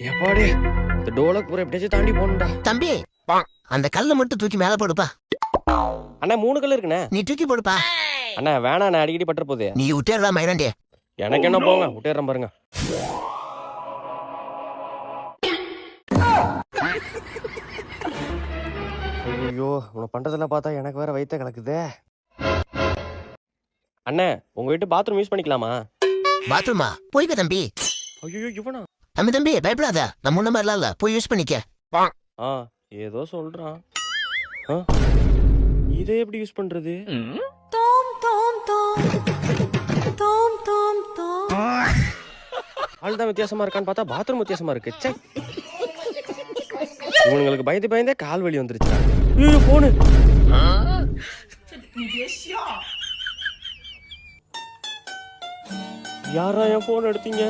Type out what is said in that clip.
எப்பாடி இந்த டோலக் பூரா எப்படியாச்சும் தாண்டி போகணும்டா. தம்பி அந்த கல்லை மட்டும் தூக்கி மேல போடுப்பா. அண்ணா 3 கல் இருக்குண்ணே. நீ தூக்கி போடுப்பா. அண்ணா வேணா, நான் அடிக்கடி பட்டுற போகுது. நீ விட்டேறா மயிராண்டி. எனக்கு என்ன போங்க, விட்டேறேன் பாருங்க. ஐயோ, உன்னை பண்றதெல்லாம் பார்த்தா எனக்கு வேற வயித்த கலக்குதே. அண்ணே, உங்க வீட்டு பாத்ரூம் யூஸ் பண்ணிக்கலாமா? பாத்ரூமா? போய்க்க தம்பி. ஐயோ, இவனா? தம்பி பயப்படாத, நம்ம முன்ன மாதிரி இல்ல, போய் யூஸ் பண்ணிக்க. ஏதோ சொல்றான். இதை எப்படி யூஸ் பண்றது? ஆள்தான் வித்தியாசமா இருக்கான்னு பார்த்தா பாத்ரூம் வித்தியாசமா இருக்கு. சே, இவங்களுக்கு பயந்து பயந்தே கால் வலி வந்துருச்சு. ஐயோ, போனு. யாரா என் போன் எடுத்தீங்க?